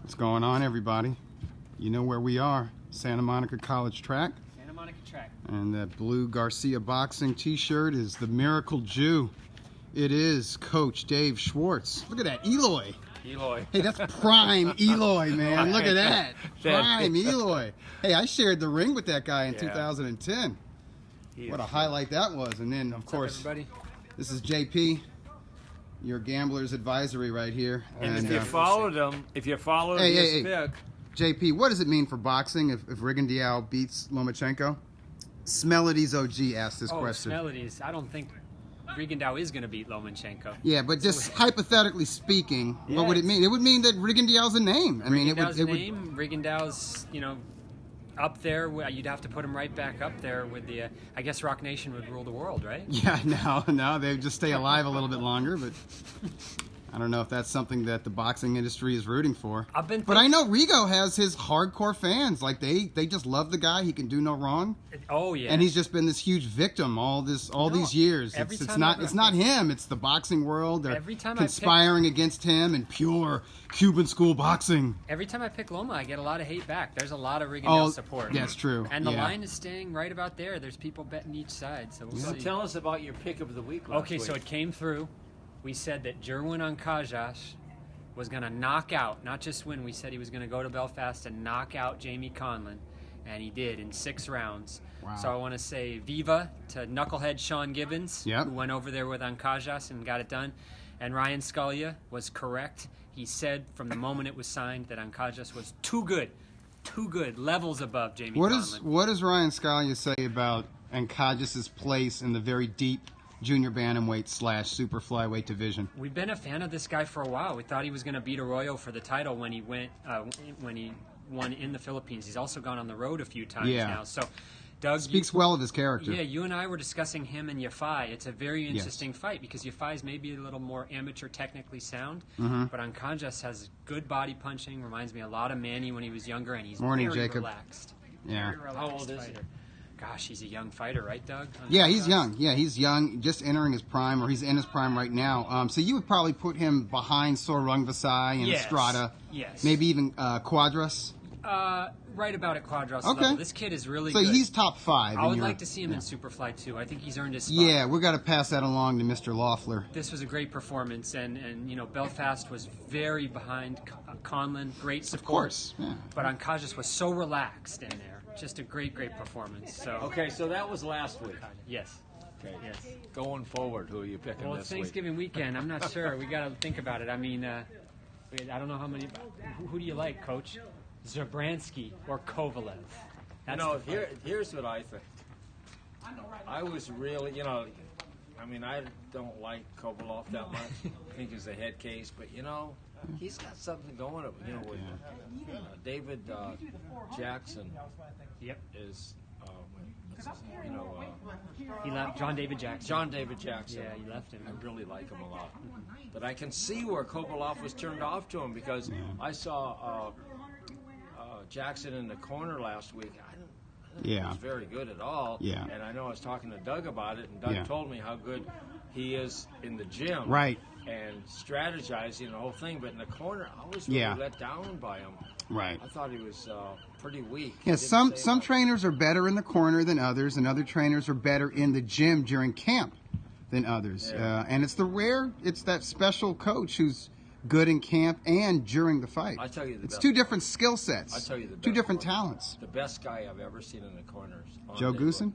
What's going on, everybody? You know where we are. Santa Monica College Track. Santa Monica Track. And that blue Garcia boxing t-shirt is the Miracle Jew. It is Coach Dave Schwartz. Look at that, Eloy. Eloy. Hey, that's prime Eloy, man. Look at that. Prime Eloy. Hey, I shared the ring with that guy in 2010. What a highlight that was. And then, of course, everybody? This is JP, your gambler's advisory right here. And if you followed him, his pick. JP, what does it mean for boxing if Rigondeaux beats Lomachenko? Smellity's OG asked this question. Smellity's. I don't think Rigondeaux is going to beat Lomachenko. Yeah, but just hypothetically speaking, what would it mean? It would mean that Rigondeaux's a name. I mean, Rigondeaux's, you know, up there. You'd have to put him right back up there with the. I guess Rock Nation would rule the world, right? Yeah, no, they'd just stay alive a little bit longer, but I don't know if that's something that the boxing industry is rooting for. But I know Rigo has his hardcore fans. Like they just love the guy. He can do no wrong. Oh yeah. And he's just been this huge victim all these years. It's not him. It's the boxing world. They're conspiring against him in pure Cuban school boxing. Every time I pick Loma, I get a lot of hate back. There's a lot of Rigondeaux support. That's true. And the line is staying right about there. There's people betting each side. So we'll see. Tell us about your pick of the week last week. So it came through. We said that Jerwin Ancajas was going to knock out, not just win, we said he was going to go to Belfast and knock out Jamie Conlon, and he did in 6 rounds. Wow. So I want to say viva to knucklehead Sean Gibbons, who went over there with Ancajas and got it done. And Ryan Scalia was correct. He said from the moment it was signed that Ancajas was too good, levels above Jamie Conlon. What does Ryan Scalia say about Ancajas's place in the very deep junior bantamweight / super flyweight division? We've been a fan of this guy for a while. We thought he was going to beat Arroyo for the title when he won in the Philippines. He's also gone on the road a few times now. So, Doug speaks well of his character. Yeah, you and I were discussing him and Yafai. It's a very interesting fight because Yafai's maybe a little more amateur, technically sound, but Ancajas has good body punching. Reminds me a lot of Manny when he was younger, and he's very relaxed. Yeah. Very relaxed. How old is he? Gosh, he's a young fighter, right, Doug? Yeah, he's young. Yeah, he's young, just entering his prime, or he's in his prime right now. So you would probably put him behind Sorong Vasai and Estrada. Yes. Maybe even Quadras. Right about at Quadras level. This kid is really good. So he's top 5. I would like to see him in Superfly too. I think he's earned his spot. Yeah, we've got to pass that along to Mr. Loeffler. This was a great performance, and you know, Belfast was very behind Conlon. Great support. Of course. Yeah. But Ancajas was so relaxed in there. Just a great performance. So so that was last week. Yes. Okay. Yes. Going forward, who are you picking Well, this it's Thanksgiving weekend. I'm not sure. We got to think about it. I mean, I don't know how many. Who do you like, Coach? Zabransky or Kovalev? Here's what I think. I was really, I mean, I don't like Kovalev that much. I think he's a head case, but he's got something going. With David Jackson. Yep. Is he left John David Jackson. John David Jackson. Yeah, he left him. I really like him a lot. But I can see where Kovalev was turned off to him because I saw Jackson in the corner last week. I didn't think he was very good at all. Yeah. And I know I was talking to Doug about it, and Doug told me how good he is in the gym. Right. And strategizing the whole thing. But in the corner, I was really let down by him. Right. I thought he was pretty weak. Yeah, some trainers are better in the corner than others, and other trainers are better in the gym during camp than others. Yeah. And it's that special coach who's good in camp and during the fight. I tell you, it's two different skill sets. I tell you, two different talents. The best guy I've ever seen in the corners. Joe Goosen?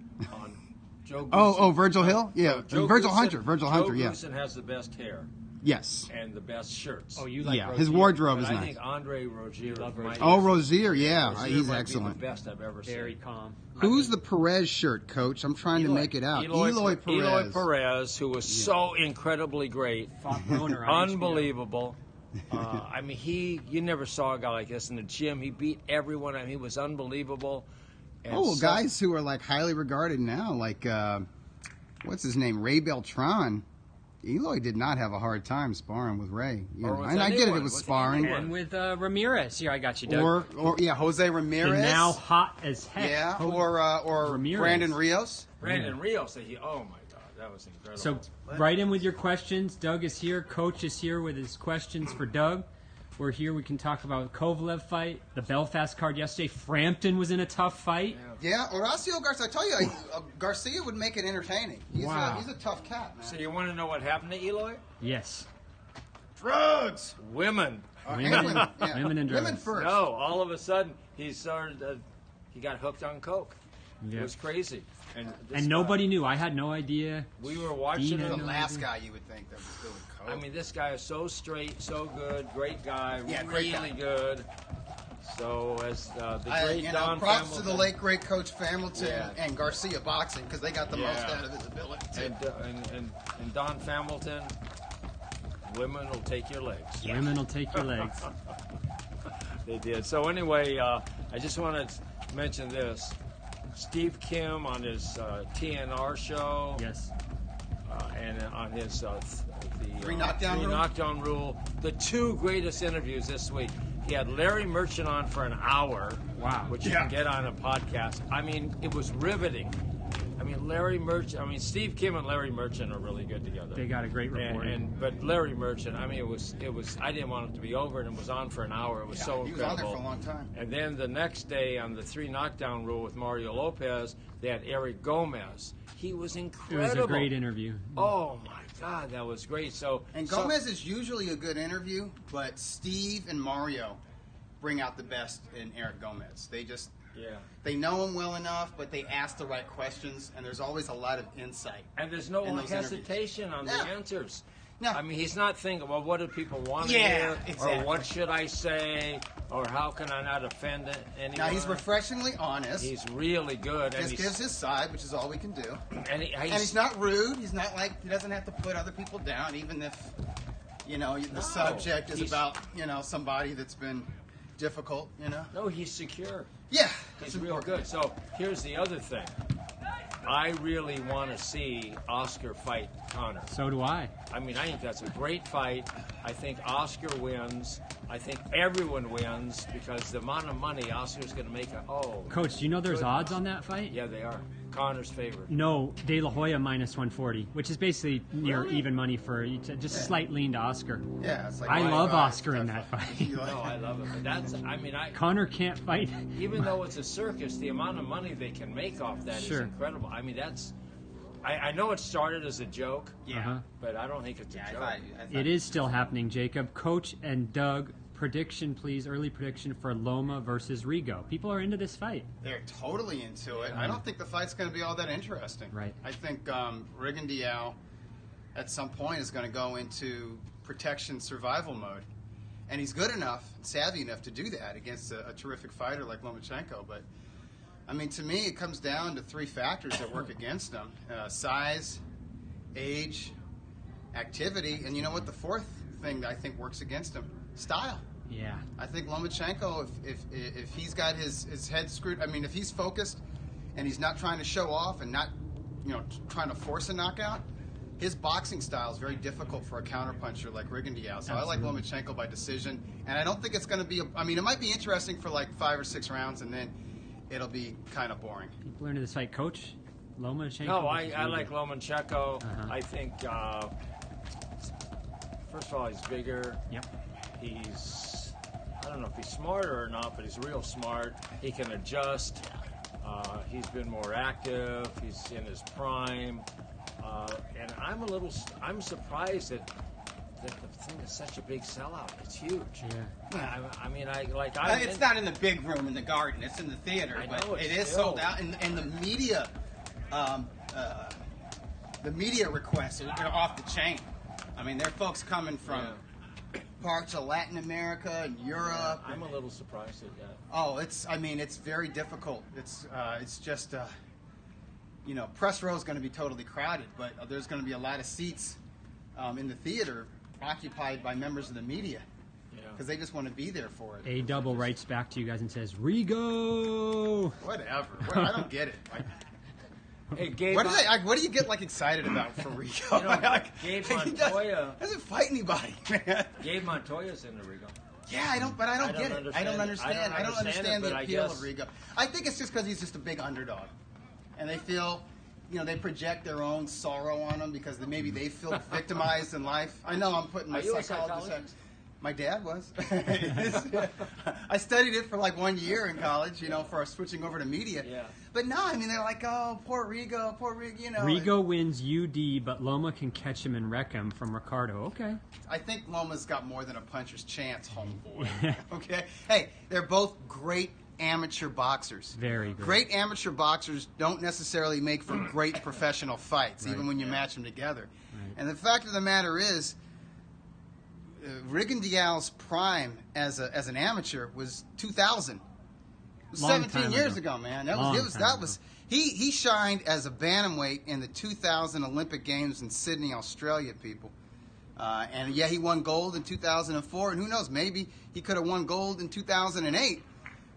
Joe Goosen. Oh, Virgil Hill? Yeah, Virgil Hunter. Joe Goosen has the best hair. Yes. And the best shirts. Oh, you like Rozier. His wardrobe is nice. I think Andre Rozier. Rozier, he's excellent. The best I've ever seen. Very calm. Who's the Perez shirt, Coach? I'm trying to make it out. Eloy Perez. Eloy Perez, who was so incredibly great. Unbelievable. I mean, you never saw a guy like this in the gym. He beat everyone. I mean, he was unbelievable. And guys who are like highly regarded now, like what's his name, Ray Beltran. Eloy did not have a hard time sparring with Ray. And I get it was sparring. And with Ramirez. Here, I got you, Doug. Or Jose Ramirez. And now hot as heck. Yeah, or Ramirez. Brandon Rios. Brandon Rios. Oh, my God. That was incredible. So write in with your questions. Doug is here. Coach is here with his questions for Doug. we're here. We can talk about the Kovalev fight, the Belfast card yesterday. Frampton was in a tough fight. Yeah, Horacio Garcia. I tell you, Garcia would make it entertaining. He's a tough cat, man. So you want to know what happened to Eloy? Yes. Drugs. Women. Women and drugs. Women first. No, all of a sudden he got hooked on coke. Yeah. It was crazy. And nobody knew. I had no idea. We were watching He's him. the last guy you would think that was doing coke. I mean, this guy is so straight, so good, great guy, great really guy. good. So as the great Don props Familton, to the late great Coach Familton and Garcia Boxing because they got the most out of his ability. and Don Familton, women will take your legs. Yeah. Women will take your legs. They did. So anyway, I just want to mention this. Steve Kim on his TNR show. Yes. And on his the Three knockdown rule. The two greatest interviews this week. He had Larry Merchant on for an hour. Wow. Which you can get on a podcast. I mean, it was riveting. I mean, Steve Kim and Larry Merchant are really good together. They got a great rapport. But Larry Merchant, I mean, it was. I didn't want it to be over, and it was on for an hour. It was so incredible. He was on there for a long time. And then the next day on the 3 knockdown rule with Mario Lopez, they had Eric Gomez. He was incredible. It was a great interview. Oh my God, that was great. Gomez is usually a good interview, but Steve and Mario bring out the best in Eric Gomez. They know him well enough, but they ask the right questions, and there's always a lot of insight. And there's no hesitation on the answers. No. I mean, he's not thinking, well, what do people want to hear? Exactly. Or what should I say? Or how can I not offend anyone? Now, he's refreshingly honest. He's really good. Just gives his side, which is all we can do. And he's not rude. He's not like, he doesn't have to put other people down, even if, the subject is about, somebody that's been difficult, No, he's secure. Yeah. He's real good. So here's the other thing. I really want to see Oscar fight Conor. So do I. I mean, I think that's a great fight. I think Oscar wins. I think everyone wins because the amount of money Oscar's going to make. Coach, do you know there's odds on that fight? Yeah, they are. Conor's favorite. No, De La Hoya minus 140, which is basically near even money for just a slight lean to Oscar. Yeah, it's like I love Oscar in that fight. No, I love it. But Conor can't fight. Even though it's a circus, the amount of money they can make off that is incredible. I mean, I know it started as a joke, but I don't think it's a joke. It is still happening, Jacob. Coach and Doug, prediction, please. Early prediction for Loma versus Rigo. People are into this fight. They're totally into it. I don't think the fight's going to be all that interesting. Right. I think Rigondeaux at some point is going to go into protection survival mode. And he's good enough, savvy enough to do that against a terrific fighter like Lomachenko. But, I mean, to me, it comes down to 3 factors that work against him. Size, age, activity, and you know what? The 4th thing that I think works against him, style. Yeah. I think Lomachenko, if he's got his head screwed, I mean, if he's focused and he's not trying to show off and not, trying to force a knockout, his boxing style is very difficult for a counterpuncher like Rigondeaux. So I like Lomachenko by decision, and I don't think it's going to be. It might be interesting for like 5 or 6 rounds, and then it'll be kind of boring. People are into this fight, Coach. Lomachenko. No, I like Lomachenko. I think first of all he's bigger. Yep. I don't know if he's smarter or not, but he's real smart. He can adjust. He's been more active. He's in his prime. And I'm surprised that the thing is such a big sellout. It's huge. Yeah. It's not in the big room in the Garden. It's in the theater. But it is sold out. And the media, requests are off the chain. I mean, there are folks coming from parts of Latin America and Europe. I'm a little surprised at that. Oh, it's very difficult. It's just, press row is going to be totally crowded, but there's going to be a lot of seats in the theater occupied by members of the media because they just want to be there for it. A-Double writes back to you guys and says, Rigo! Whatever. I don't get it. Hey, Gabe, what do you get excited about for Rigo? Gabe Montoya doesn't fight anybody, man. Gabe Montoya's into Rigo. Yeah, I don't get it. I don't understand the appeal of Rigo. I think it's just because he's just a big underdog, and they feel, they project their own sorrow on him because maybe they feel victimized in life. I know I'm putting my psychologist. My dad was. I studied it for like 1 year in college, you know, for switching over to media. Yeah. But no, I mean, they're like, oh, poor Rigo, you know. Rigo wins UD, but Loma can catch him and wreck him from Ricardo. Okay. I think Loma's got more than a puncher's chance, homeboy. Okay? Hey, they're both great amateur boxers. Very good. Great amateur boxers don't necessarily make for great professional fights, even when you match them together. Right. And the fact of the matter is, Rigondeaux's prime as an amateur was 2000. It was 17 years ago, man. He shined as a bantamweight in the 2000 Olympic Games in Sydney, Australia, people. And yeah, he won gold in 2004, and who knows, maybe he could have won gold in 2008.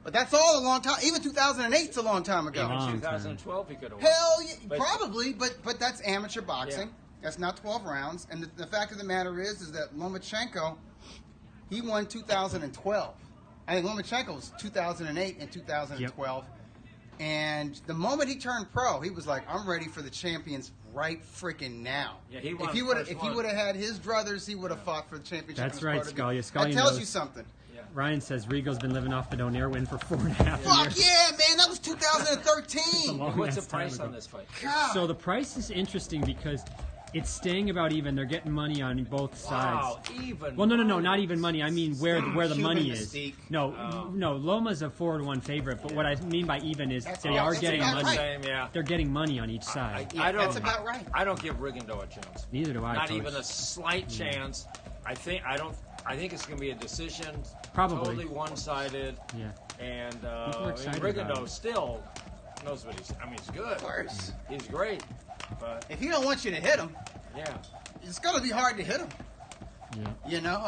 But that's all a long time. Even 2008's a long time ago. Even 2012 he could have won. Hell, yeah, probably, but that's amateur boxing. Yeah. That's not 12 rounds. And the fact of the matter is that Lomachenko, he won 2012. I think Lomachenko was 2008 and 2012. Yep. And the moment he turned pro, he was like, I'm ready for the champions right freaking now. Yeah, he won. If he would have had his druthers, he would have fought for the championship. That's right, Scalia. That tells you something. Yeah. Ryan says Rigo's been living off the Donaire win for 4.5 years. Fuck yeah, man. That was 2013. What's the price on this fight? God. So the price is interesting because it's staying about even. They're getting money on both sides. Wow, even. Well, no, not even money. I mean where the money mystique. is. No, Loma's a 4-1 favorite. But what I mean by even is they are getting money. Yeah. They're getting money on each side. That's about right. I don't give Rigondeaux a chance. Neither do I. Not Coach. even a slight chance. I think it's going to be a decision. Probably. Totally one-sided. Yeah. And Rigondeaux still knows what he's. I mean, he's good. Of course. He's great. But if he don't want you to hit him, yeah, it's going to be hard to hit him. Yeah. You know,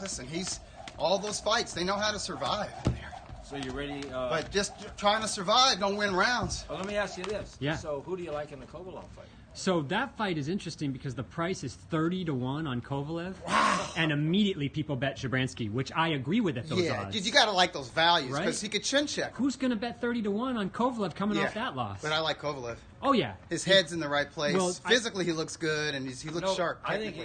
listen, he's all those fights. They know how to survive in there. So you ready? But just trying to survive, don't win rounds. Well, let me ask you this. Yeah. So who do you like in the Kovalev fight? So that fight is interesting because the price is 30-1 on Kovalev. Wow. And immediately people bet Shabransky, which I agree with at those odds. You got to like those values because right? he could chin check. Who's going to bet 30-1 on Kovalev coming off that loss? But I like Kovalev. Oh, yeah. His head's in the right place. Well, physically, he looks good, and he looks sharp. I think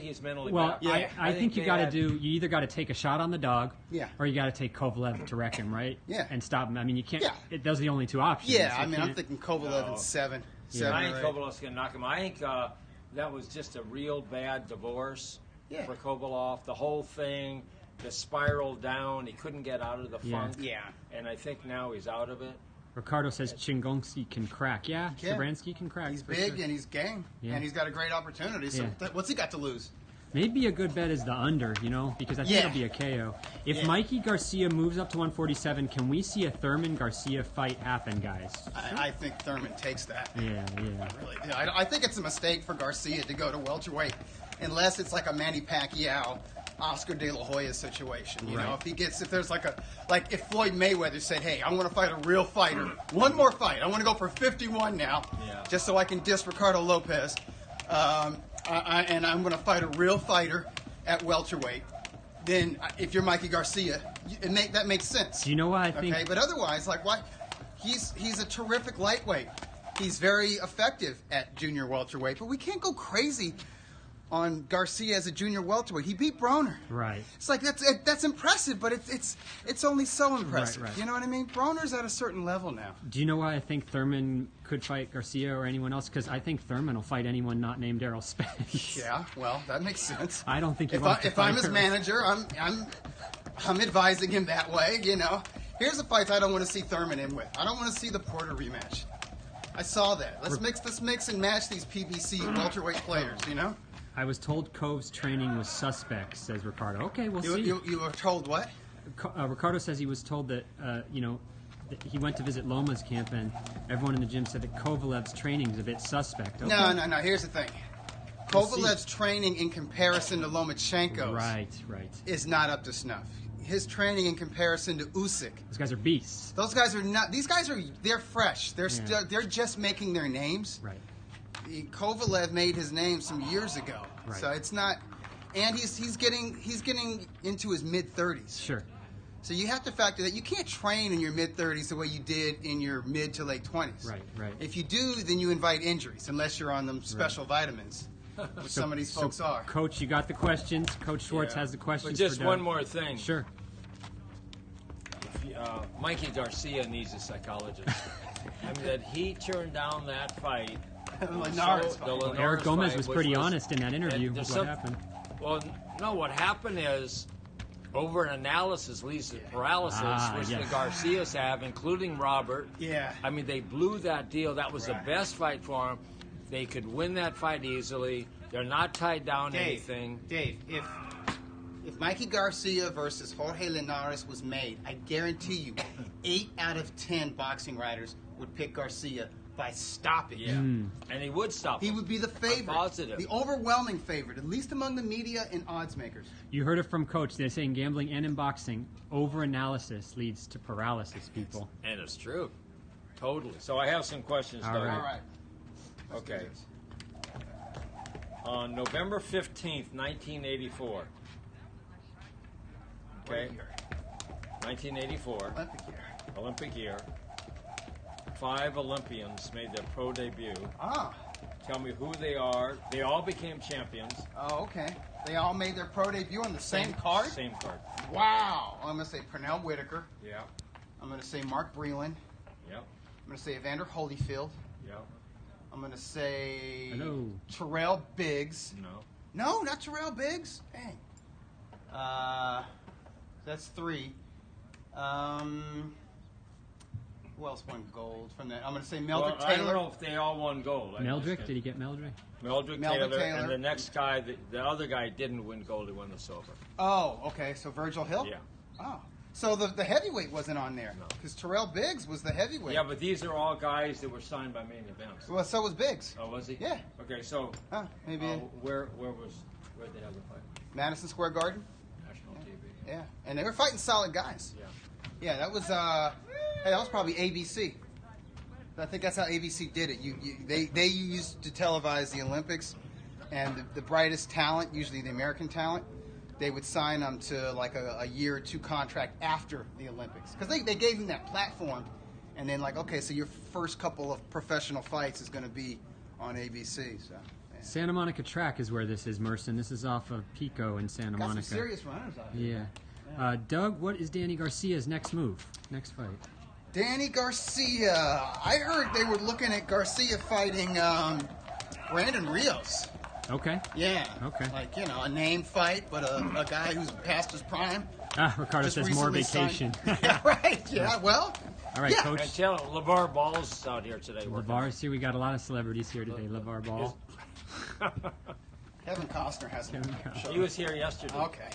he's mentally well, back. Yeah. I think you got to do. You either got to take a shot on the dog, or you got to take Kovalev to wreck him, right? Yeah. And stop him. I mean, you can't. Yeah. Those are the only two options. Yeah, I mean, I'm thinking Kovalev in 7. Yeah. I think Kovalev's going to knock him. I think that was just a real bad divorce for Kovalev. The whole thing, the spiral down. He couldn't get out of the funk. Yeah. And I think now he's out of it. Ricardo says Chingongsi can crack. Yeah, Shabransky can crack. He's big and he's game, and he's got a great opportunity. So what's he got to lose? Maybe a good bet is the under, because I think it'll be a KO. If Mikey Garcia moves up to 147, can we see a Thurman Garcia fight happen, guys? I think Thurman takes that. Yeah. I really do. I think it's a mistake for Garcia to go to welterweight, unless it's like a Manny Pacquiao, Oscar De La Hoya situation. You know, if there's like if Floyd Mayweather said, "Hey, I want to fight a real fighter, one more fight. I want to go for 51 now, just so I can diss Ricardo Lopez." And I'm going to fight a real fighter at welterweight, then if you're Mikey Garcia, that makes sense. Do you know why I think? Okay, but otherwise, why? He's a terrific lightweight. He's very effective at junior welterweight, but we can't go crazy on Garcia as a junior welterweight. He beat Broner. Right. It's like that's impressive, but it's only so impressive. Right. You know what I mean? Broner's at a certain level now. Do you know why I think Thurman could fight Garcia or anyone else? Because I think Thurman will fight anyone not named Errol Spence. Yeah, well, that makes sense. I don't think if I'm his manager, I'm advising him that way. You know, here's a fight I don't want to see Thurman in with. I don't want to see the Porter rematch. I saw that. Let's mix and match these PBC welterweight players. You know. I was told Cove's training was suspect, says Ricardo. Okay, we'll see. You were told what? Ricardo says he was told that, that he went to visit Loma's camp, and everyone in the gym said that Kovalev's training is a bit suspect. Okay. No. Here's the thing. Kovalev's training in comparison to Lomachenko's is not up to snuff. His training in comparison to Usyk. Those guys are beasts. Those guys are not. These guys they're fresh. They're just making their names. Right. Kovalev made his name some years ago, so it's not, and he's getting into his mid-30s. Sure. So you have to factor that you can't train in your mid-30s the way you did in your mid to late 20s. Right. If you do, then you invite injuries unless you're on them special vitamins. which some of these folks are. Coach, you got the questions. Coach Schwartz has the questions. But just for one Doug. more thing. Sure. Mikey Garcia needs a psychologist. I mean, that he turned down that fight. Eric Gomez was pretty honest in that interview with what happened. Well, no, what happened is over an analysis leads to paralysis, which the Garcias have, including Robert. Yeah. I mean, they blew that deal. That was the best fight for them. They could win that fight easily. They're not tied down to anything. Dave, if Mikey Garcia versus Jorge Linares was made, I guarantee you 8 out of 10 boxing writers would pick Garcia by stoppage. Yeah. And he would stop him. He would be the favorite. Positive. The overwhelming favorite, at least among the media and odds makers. You heard it from Coach. They're saying gambling and in boxing, over-analysis leads to paralysis, people. And it's true. Totally. So I have some questions, Doug. All right. Okay. On November 15th, 1984. Okay. 1984. Olympic year. 5 Olympians made their pro debut. Tell me who they are. They all became champions. Oh, okay. They all made their pro debut on the same card? Same card. Wow. I'm going to say Pernell Whitaker. Yeah. I'm going to say Mark Breland. Yep. I'm going to say Evander Holyfield. Yep. I'm going to say Hello. Terrell Biggs. No. No, not Terrell Biggs. Dang. That's 3. Who else won gold from that? I'm going to say Meldrick Taylor. I don't know if they all won gold. Meldrick? Did he get Meldrick? Meldrick Taylor. And the next guy, the other guy didn't win gold. He won the silver. Oh, okay. So Virgil Hill? Yeah. Oh. So the heavyweight wasn't on there. No. Because Terrell Biggs was the heavyweight. Yeah, but these are all guys that were signed by main events. Well, so was Biggs. Oh, was he? Yeah. Okay, so maybe where'd they have the fight? Madison Square Garden. National TV. Yeah, and they were fighting solid guys. Yeah. Yeah, that was that was probably ABC. I think that's how ABC did it. They used to televise the Olympics, and the brightest talent, usually the American talent, they would sign them to like a year or 2 contract after the Olympics, because they gave them that platform, and then like, okay, so your first couple of professional fights is going to be on ABC. So. Yeah. Santa Monica Track is where this is, Merson. This is off of Pico in Santa Monica. Got some serious runners out here. Yeah. Doug, what is Danny Garcia's next move, next fight? Danny Garcia. I heard they were looking at Garcia fighting Brandon Rios. Okay. Yeah. Okay. Like, a name fight, but a guy who's past his prime. Ricardo says more vacation. Yeah, right. Yeah, well. All right, Coach. And tell LeVar Ball's out here today. LeVar's here. We got a lot of celebrities here today. LeVar Ball. Kevin Costner hasn't. He was here yesterday. Okay.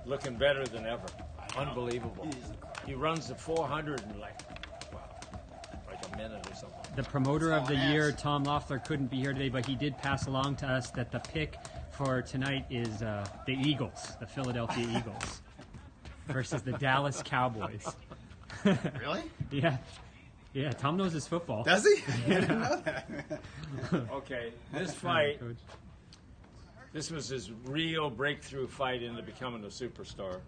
Looking better than ever. Unbelievable. He runs the 400 in like a minute or something. The promoter of the year, Tom Loeffler, couldn't be here today, but he did pass along to us that the pick for tonight is the Eagles, the Philadelphia Eagles, versus the Dallas Cowboys. Really? Yeah. Yeah, Tom knows his football. Does he? I didn't know that. Okay, this fight, this was his real breakthrough fight into becoming a superstar.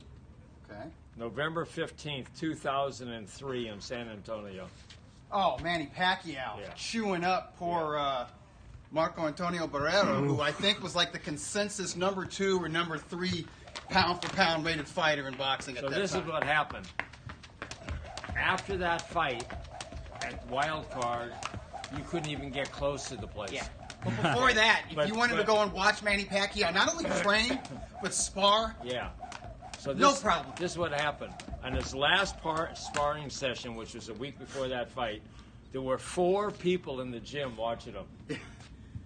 Okay. November 15th, 2003 in San Antonio. Oh, Manny Pacquiao chewing up poor Marco Antonio Barrera, who I think was like the consensus number 2 or number 3 pound-for-pound rated fighter in boxing at that time. So this is what happened. After that fight at Wild Card, you couldn't even get close to the place. Yeah. But before that, if you wanted to go and watch Manny Pacquiao not only train, but spar. Yeah. So this, no problem. This is what happened. On his last sparring session, which was a week before that fight, there were 4 people in the gym watching him.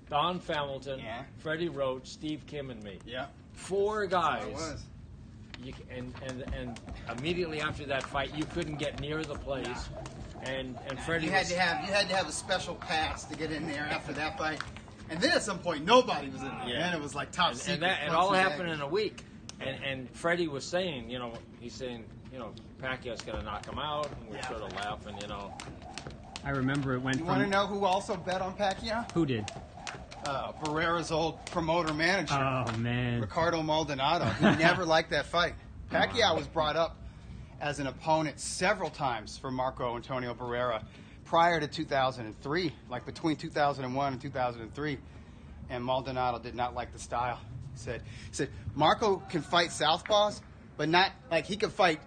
Don Hamilton, Freddie Roach, Steve Kim, and me. Yeah. 4 guys. That's what it was. And immediately after that fight, you couldn't get near the place. And Freddie you had to have a special pass to get in there after that fight. And then at some point, nobody was in there. Yeah. And it was like top secret. And all happened in a week. And Freddie was saying, he's saying, Pacquiao's going to knock him out. And we're sort of laughing, I remember it went You want to know who also bet on Pacquiao? Who did? Barrera's old promoter-manager. Oh, man. Ricardo Maldonado, who never liked that fight. Pacquiao was brought up as an opponent several times for Marco Antonio Barrera prior to 2003, like between 2001 and 2003. and Maldonado did not like the style. He said Marco can fight southpaws, but not like he can fight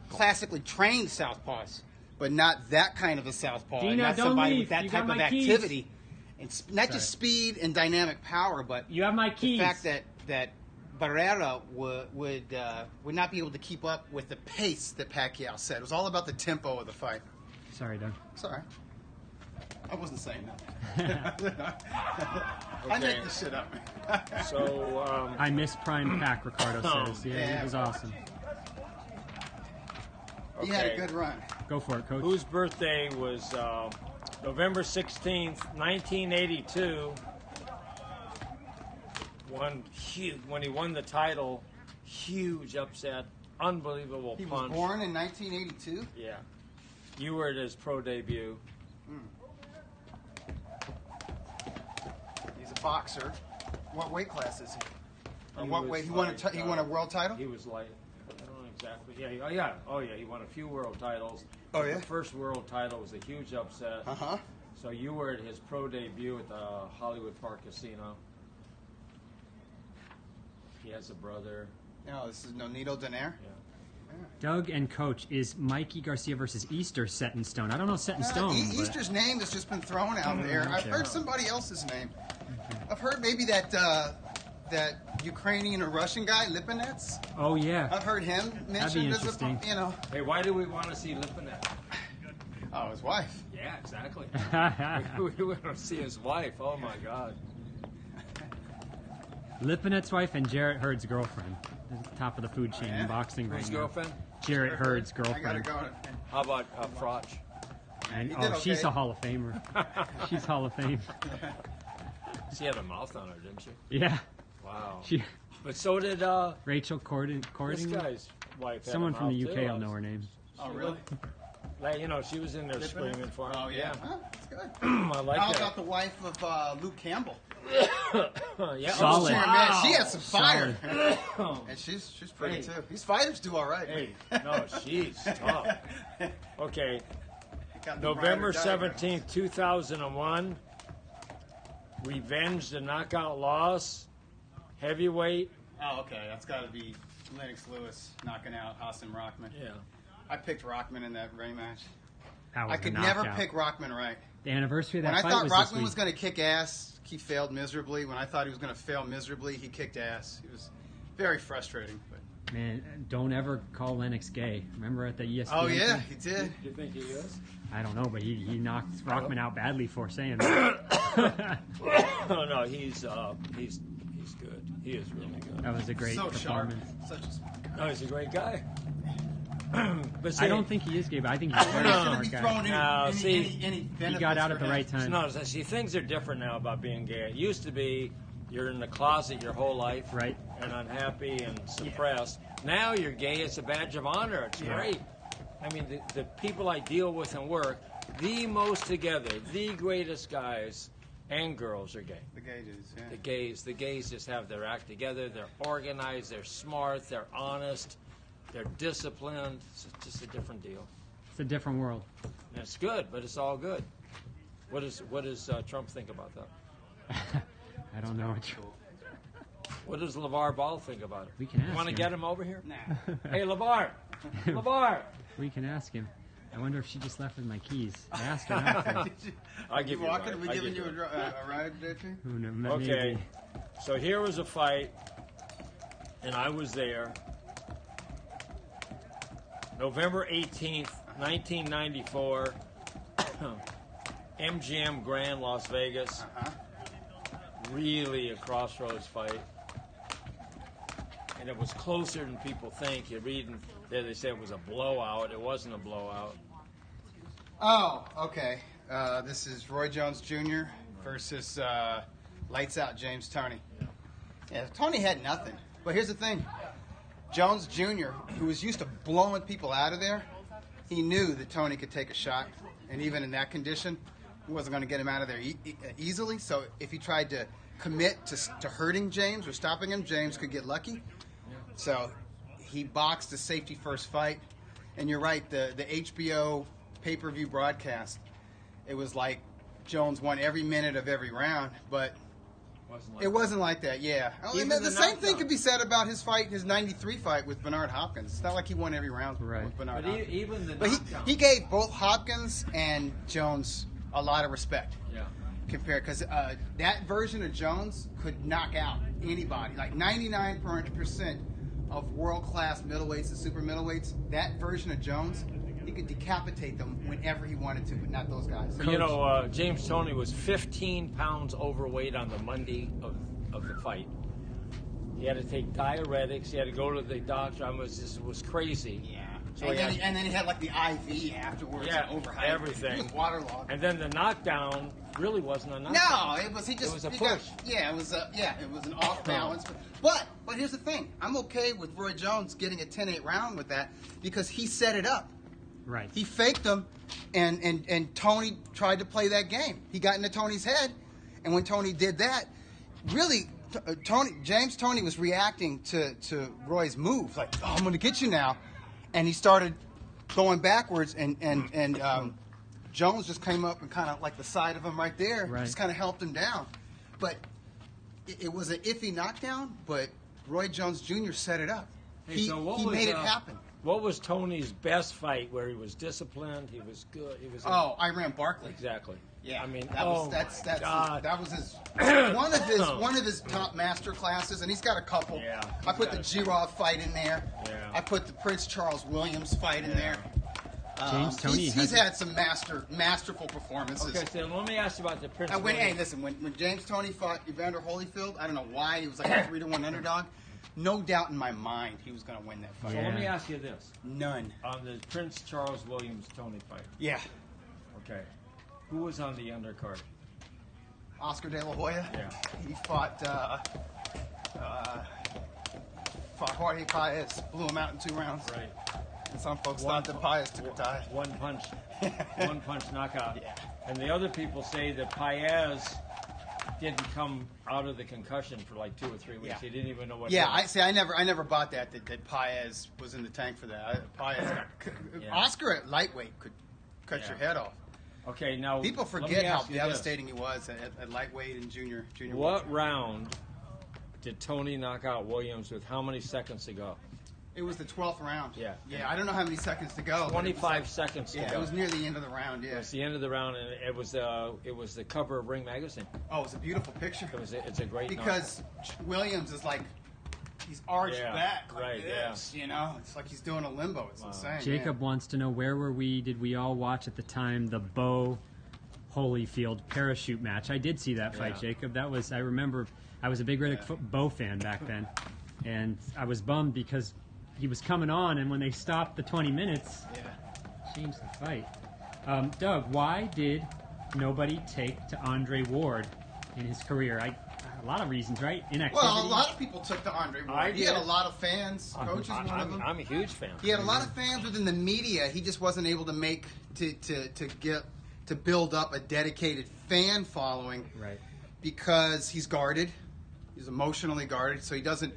classically trained southpaws, but not that kind of a southpaw. Dina, and not don't somebody leave. with that You type got of my keys. activity, and not just speed and dynamic power, but You have my keys. the fact that Barrera would not be able to keep up with the pace that Pacquiao set. It was all about the tempo of the fight. Sorry, Doug. Sorry. I wasn't saying that. I make this shit up. So I miss Prime Pack, Ricardo says. Yeah, it was awesome. He had a good run. Go for it, Coach. whose birthday was November 16th, 1982. When he won the title, huge upset, unbelievable He punch. was born in 1982? Yeah. You were at his pro debut. He's a boxer. What weight class is he? Or He what was weight? He like, won a world title? He was like, I don't know exactly. Oh yeah. He won a few world titles. Oh, yeah? The first world title was a huge upset. Uh-huh. So you were at his pro debut at the Hollywood Park Casino. He has a brother. No, this is Nonito Donaire. Yeah. Doug and Coach, is Mikey Garcia versus Easter set in stone? I don't know set in stone. but- Easter's name has just been thrown out there. I've Okay. heard somebody else's name. I've heard maybe that Ukrainian or Russian guy, Lipinets. Oh, yeah. I've heard him mentioned as interesting. a, Hey, why do we want to see Lipinets? Oh, his wife. Yeah, exactly. We want to see his wife. Oh my God. Lipinet's wife and Jarrett Hurd's girlfriend. At the top of the food chain in boxing right Whose now. girlfriend? Jarrett Hurd's I gotta girlfriend. go. How about Frotch? And, He did she's okay. a Hall of Famer. She's Hall of Fame. She had a mouth on her, didn't she? Yeah. Wow. She, But so did Rachel Cording. this guy's wife. had Someone a from the mouth, UK too. will know her name. Oh, really? Like, she was in there screaming for him. Oh, yeah. Huh, that's good. I like How that. about the wife of Luke Campbell? Yeah. Solid. Sure, man, she has some fire. Oh, And she's pretty, Hey. too. These fighters do all right. hey, no, she's tough. Okay, Got the November ride or die. 17th, 2001. Revenge the knockout loss. Heavyweight. Oh, okay. That's got to be Lennox Lewis knocking out Hassan Rockman. Yeah. I picked Rockman in that rematch. That was I a could never knockout. pick Rockman right. The anniversary of that When I fight thought was this Rockman week. was going to kick ass, he failed miserably. When I thought he was going to fail miserably, he kicked ass. It was very frustrating. But. Man, don't ever call Lennox gay. Remember at the ESPN? Oh, yeah, thing? he did. You think he is? I don't know, but he knocked Rockman out badly for saying that. Oh no, he's good. He is really good. That was a great So sharp. performance. Such a smart guy. No, he's a great guy. But see, I don't think he is gay, but I think he's a very He's going to smart be guy. throwing No, see, any He benefits got out for at the him. right time. No, see, things are different now about being gay. It used to be you're in the closet your whole life, Right. and unhappy and suppressed. Now you're gay; it's a badge of honor. It's Yeah. great. I mean, the people I deal with and work, the most together, the greatest guys and girls are gay. The gauges, yeah. The gays just have their act together. They're organized. They're smart. They're honest. They're disciplined. It's just a different deal. It's a different world. And it's good, but it's all good. What does Trump think about that? I don't know. What does LeVar Ball think about it? We can ask Want to him. get him over here? Nah. Hey, LeVar! LeVar! We can ask him. I wonder if she just left with my keys. I asked her not to. I'll give you a Walking, ride. we I'll giving give you a ride, JP? Who kn- Okay, maybe. so here was a fight, and I was there. November 18th, 1994, MGM Grand, Las Vegas. Uh-huh. Really a crossroads fight. And it was closer than people think. You read in there, they said it was a blowout. It wasn't a blowout. Oh, okay. This is Roy Jones Jr. versus Lights Out James Toney. Yeah, Tony had nothing. But here's the thing. Jones Jr., who was used to blowing people out of there, he knew that Tony could take a shot. And even in that condition, he wasn't going to get him out of there easily. So if he tried to commit to hurting James or stopping him, James could get lucky. So he boxed the safety first fight. And you're right, the HBO pay-per-view broadcast, it was like Jones won every minute of every round. But It wasn't like that, yeah. And the same thing could be said about his fight, his 93 fight with Bernard Hopkins. It's not like he won every round with Bernard Hopkins. Even the he gave both Hopkins and Jones a lot of respect. Yeah. Compared, because that version of Jones could knock out anybody. Like 99% of world-class middleweights and super middleweights, that version of Jones, he could decapitate them whenever he wanted to, but not those guys. You know, James Toney was 15 pounds overweight on the Monday of the fight. He had to take diuretics. He had to go to the doctor. It was crazy. Yeah. So and then he had like the IV afterwards. Yeah, overhyped. everything. He was waterlogged. And then the knockdown really wasn't a knockdown. No, it was it was a push. It was an off balance. But here's the thing. I'm okay with Roy Jones getting a 10-8 round with that because he set it up. Right. He faked them, and Tony tried to play that game. He got into Tony's head, and when Tony did that, really, James Toney was reacting to Roy's move, like, oh, I'm going to get you now. And he started going backwards, and Jones just came up and kind of like the side of him right there, just kind of helped him down. But it was an iffy knockdown, but Roy Jones Jr. set it up. Hey, he made it happen. What was Tony's best fight where he was disciplined, he was good? Iran Barkley. Exactly. Yeah, I mean, that was his one of his top master classes, and he's got a couple. Yeah, I put the Girov fight in there. Yeah. I put the Prince Charles Williams fight in there. James Toney he's had some masterful performances. Okay, so let me ask you about the Prince. When James Toney fought Evander Holyfield, I don't know why he was like a 3-1 underdog. No doubt in my mind he was going to win that fight. So let me ask you this. None. On the Prince Charles Williams Toney fight. Yeah. Okay. Who was on the undercard? Oscar De La Hoya. Yeah. He fought Jorge Paez. Blew him out in 2 rounds. Right. And some folks thought that Paez took a tie. One punch knockout. Yeah. And the other people say that Paez didn't come out of the concussion for like 2 or 3 weeks. Yeah. He didn't even know what. Yeah, I never bought that Paez was in the tank for that. Oscar at lightweight could cut your head off. Okay, now people forget how devastating he was at lightweight and junior. What round did Toney knock out Williams with how many seconds to go? It was the 12th round. Yeah. Yeah, I don't know how many seconds to go. 25 seconds to go. Yeah, it was near the end of the round, yeah. It was the end of the round, and it was the cover of Ring Magazine. Oh, it was a beautiful picture. It's a great because Williams is like, he's arched back like this, you know? It's like he's doing a limbo. It's insane. Jacob wants to know, where were we? Did we all watch at the time the Bo Holyfield parachute match? I did see that fight, Jacob. I remember, I was a big Riddick Bo fan back then, and I was bummed because he was coming on, and when they stopped the 20 minutes, changed the fight. Doug, why did nobody take to Andre Ward in his career? A lot of reasons, right? Inactivity. Well, a lot of people took to Andre Ward. He had a lot of fans. Coach is one of them. I'm a huge fan. He had a lot of fans within the media. He just wasn't able to build up a dedicated fan following, right? Because he's guarded. He's emotionally guarded, so he doesn't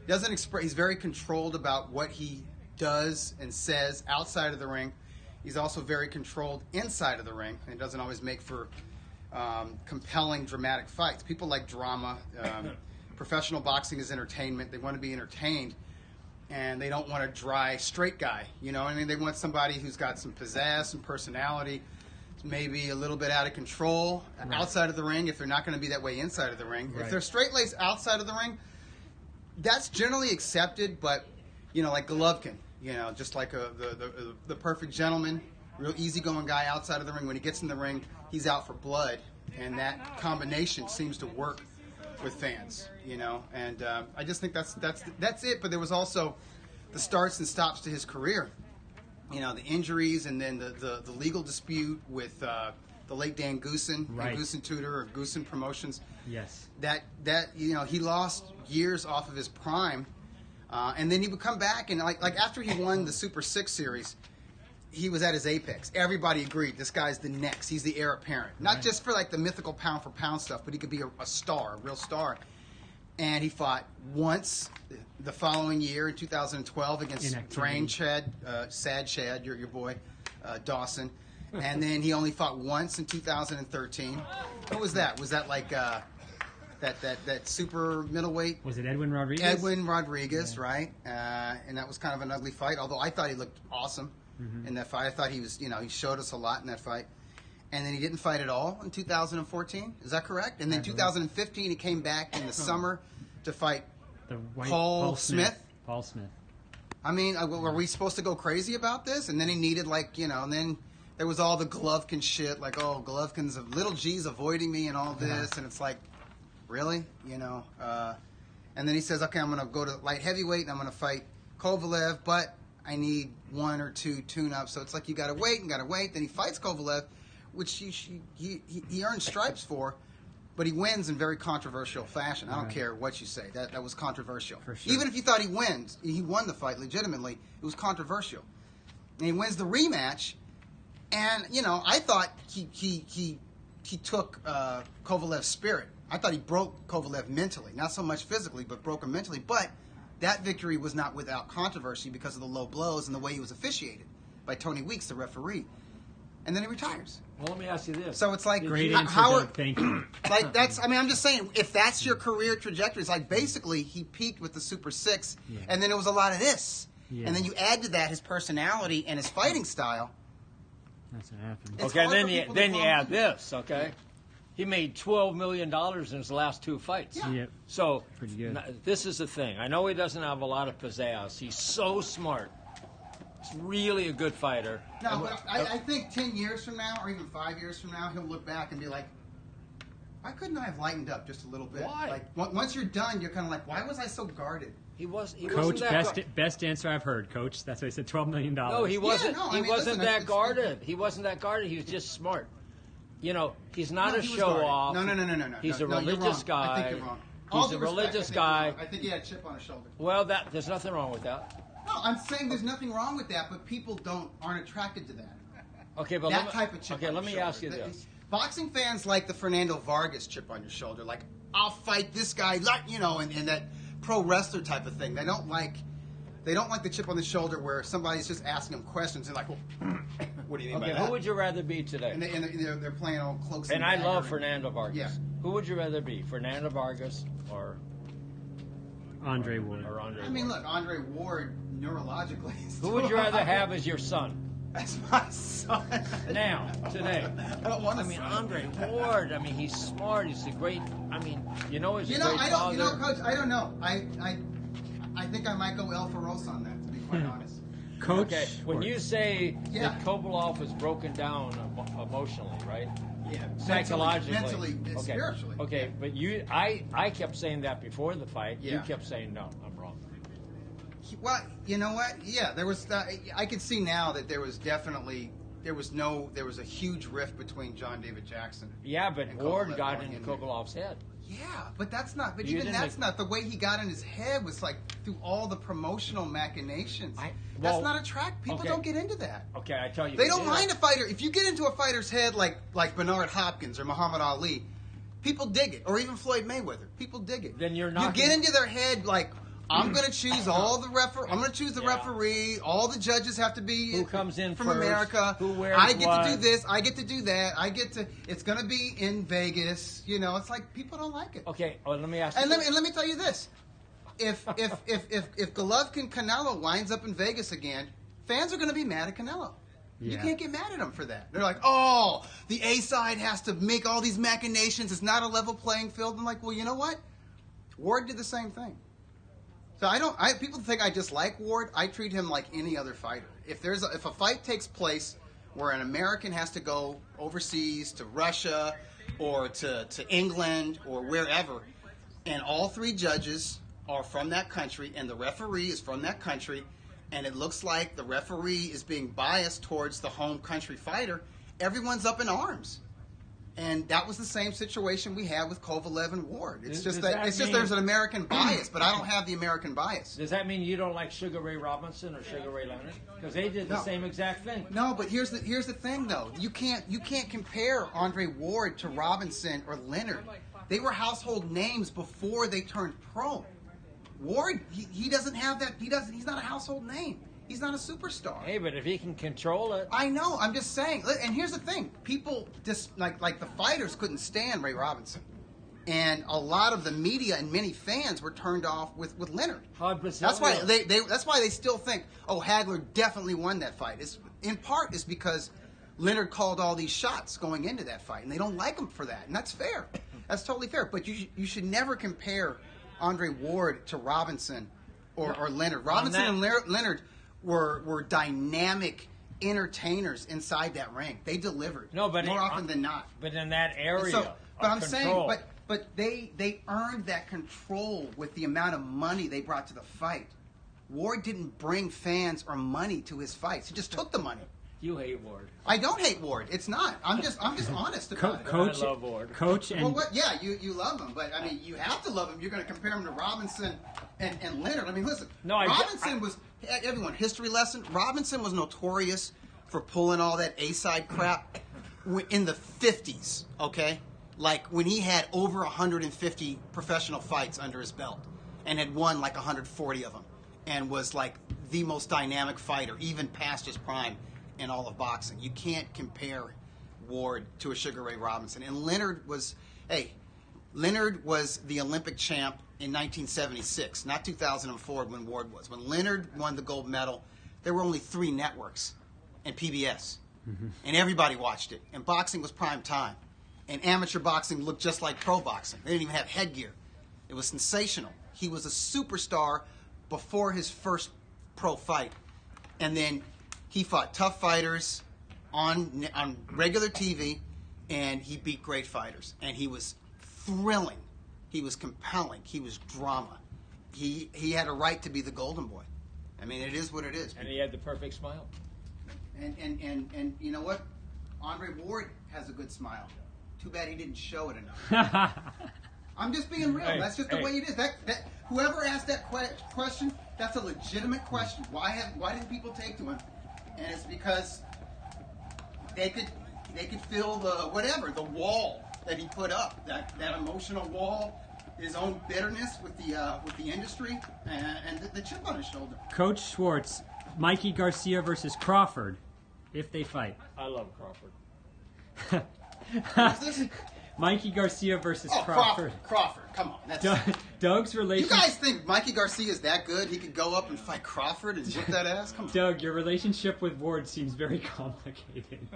express. He's very controlled about what he does and says outside of the ring. He's also very controlled inside of the ring, and it doesn't always make for compelling, dramatic fights. People like drama. Professional boxing is entertainment. They want to be entertained, and they don't want a dry, straight guy. You know what I mean? They want somebody who's got some pizzazz, some personality, maybe a little bit out of control outside of the ring if they're not going to be that way inside of the ring. If they're straight-laced outside of the ring, that's generally accepted, but, you know, like Golovkin, you know, just like the perfect gentleman, real easygoing guy outside of the ring. When he gets in the ring, he's out for blood, and that combination seems to work with fans, you know. And I just think that's it. But there was also the starts and stops to his career, you know, the injuries, and then the legal dispute with the late Dan Goosen, Goosen Tutor or Goosen Promotions. Yes. That you know, he lost years off of his prime, and then he would come back and like after he won the Super 6 series, he was at his apex. Everybody agreed this guy's the next. He's the heir apparent, not just for like the mythical pound for pound stuff, but he could be a star, a real star. And he fought once the following year in 2012 against Drain Chad, Sad Chad, your boy, Dawson. And then he only fought once in 2013. What was that? Was that like that super middleweight. Was it Edwin Rodriguez? Edwin Rodriguez, right? And that was kind of an ugly fight. Although I thought he looked awesome in that fight. I thought he was, he showed us a lot in that fight. And then he didn't fight at all in 2014. Is that correct? And then 2015 he came back in the summer to fight Paul Smith. Paul Smith. I mean, were we supposed to go crazy about this? And then he needed and then there was all the Golovkin shit, like, oh, Golovkin's little G's avoiding me and all this, and it's like, really? And then he says, okay, I'm going to go to light heavyweight and I'm going to fight Kovalev, but I need 1 or 2 tune-ups. So it's like you got to wait and got to wait. Then he fights Kovalev, which he earned stripes for, but he wins in very controversial fashion. I don't care what you say. That was controversial. For sure. Even if you thought he won the fight legitimately, it was controversial. And he wins the rematch, and, I thought he took Kovalev's spirit. I thought he broke Kovalev mentally, not so much physically, but broke him mentally. But that victory was not without controversy because of the low blows and the way he was officiated by Tony Weeks, the referee. And then he retires. Well, let me ask you this. So it's like, great answer, thank you. Like I'm just saying, if that's your career trajectory, it's like basically he peaked with the Super 6, and then it was a lot of this. Yeah. And then you add to that his personality and his fighting style. That's what happened. Okay, then you add this, okay? He made $12 million in his last 2 fights. Yeah. Yep. So pretty good. This is the thing. I know he doesn't have a lot of pizzazz. He's so smart. He's really a good fighter. No, but I think 10 years from now, or even 5 years from now, he'll look back and be like, why couldn't I have lightened up just a little bit? Why? Like, once you're done, you're kind of like, why was I so guarded? Coach, best answer I've heard, Coach. That's why he said $12 million. No, he wasn't. Yeah, he wasn't that guarded. He wasn't that guarded. He was just smart. He's not a show-off. No. He's a religious guy. I think you're wrong. He's a religious guy. I think he had a chip on his shoulder. Well, there's nothing wrong with that. No, I'm saying there's nothing wrong with that, but people aren't attracted to that. Okay, but type of chip. Okay, let me shoulder. ask you this. Boxing fans like the Fernando Vargas chip on your shoulder, like, I'll fight this guy, and that pro wrestler type of thing. They don't like the chip on the shoulder where somebody's just asking them questions and like, well, what do you mean by that? Who would you rather be today? And they're playing all cloaks and I love Fernando Vargas. Yeah. Who would you rather be, Fernando Vargas or Andre Ward? Look, Andre Ward neurologically. Who would you rather have as your son? As my son. Now, today. I don't want to. Andre Ward. He's smart. He's a great. He's a great father. Coach. I don't know. I think I might go El Feroz on that, to be quite honest. Coach. Okay. When you say that Kovalov is broken down emotionally, right? Yeah. Psychologically. Mentally, spiritually. Okay, but I kept saying that before the fight. Yeah. You kept saying no. I'm wrong. Well, you know what? Yeah, there was. I could see now that there was a huge rift between John David Jackson. Yeah, but Ward got into Kovalov's head. Yeah, but that's not. But even that's not the way he got in his head. Was like through all the promotional machinations. That's not a track. People don't get into that. Okay, I tell you. They don't mind a fighter. If you get into a fighter's head like Bernard Hopkins or Muhammad Ali, people dig it. Or even Floyd Mayweather, people dig it. Then you're not. You get into their head like, I'm going to choose I'm going to choose the referee. All the judges have to be who comes in from first, America. Who wears I get what? to do this. I get to do that. It's going to be in Vegas. It's like people don't like it. Okay, well, let me ask you. And let me tell you this: if Golovkin Canelo winds up in Vegas again, fans are going to be mad at Canelo. Yeah. You can't get mad at them for that. They're like, oh, the A side has to make all these machinations. It's not a level playing field. I'm like, well, you know what? Ward did the same thing. So people think I dislike Ward. I treat him like any other fighter. If a fight takes place where an American has to go overseas to Russia or to England or wherever, and all 3 judges are from that country and the referee is from that country, and it looks like the referee is being biased towards the home country fighter, everyone's up in arms. And that was the same situation we had with Kovalev and Ward. It's just there's an American bias, but I don't have the American bias. Does that mean you don't like Sugar Ray Robinson or Sugar Ray Leonard? Because they did the same exact thing. No, but here's the thing though. You can't compare Andre Ward to Robinson or Leonard. They were household names before they turned pro. Ward, he doesn't have that. He's not a household name. He's not a superstar. Hey, but if he can control it. I know. I'm just saying. And here's the thing. People just like the fighters couldn't stand Ray Robinson. And a lot of the media and many fans were turned off with Leonard. 100%. That's why that's why they still think, oh, Hagler definitely won that fight. It's in part is because Leonard called all these shots going into that fight, and they don't like him for that, and that's fair. That's totally fair. But you should never compare Andre Ward to Robinson or Leonard. Robinson and Leonard were dynamic entertainers inside that ring. They delivered more often than not. But in that area, but I'm saying, but they earned that control with the amount of money they brought to the fight. Ward didn't bring fans or money to his fights. He just took the money. You hate Ward. I don't hate Ward. It's not. I'm just honest about it. Coach, I love Ward. Coach, and yeah, you love him, but I mean, you have to love him. You're going to compare him to Robinson and Leonard. I mean, listen. Robinson was everyone history lesson. Robinson was notorious for pulling all that A-side crap in the 50s. Okay, like when he had over 150 professional fights under his belt and had won like 140 of them, and was like the most dynamic fighter, even past his prime in all of boxing. You can't compare Ward to a Sugar Ray Robinson. And Leonard was the Olympic champ in 1976, not 2004 when Ward was. When Leonard won the gold medal, there were only 3 networks and PBS. And everybody watched it. And boxing was prime time. And amateur boxing looked just like pro boxing. They didn't even have headgear. It was sensational. He was a superstar before his first pro fight. And then he fought tough fighters on regular TV, and he beat great fighters. And he was thrilling. He was compelling. He was drama. He had a right to be the golden boy. I mean, it is what it is. And he had the perfect smile. And you know what? Andre Ward has a good smile. Too bad he didn't show it enough. I'm just being real. That's just the way it is. That whoever asked that question, that's a legitimate question. Why didn't people take to him? And it's because they could feel the wall that he put up, that emotional wall, his own bitterness with the industry, and the chip on his shoulder. Coach Schwartz, Mikey Garcia versus Crawford, if they fight. I love Crawford. What's this? Mikey Garcia versus Crawford. Crawford, come on. That's Doug's relationship. You guys think Mikey Garcia is that good? He could go up and fight Crawford and whip that ass? Come on. Doug, your relationship with Ward seems very complicated.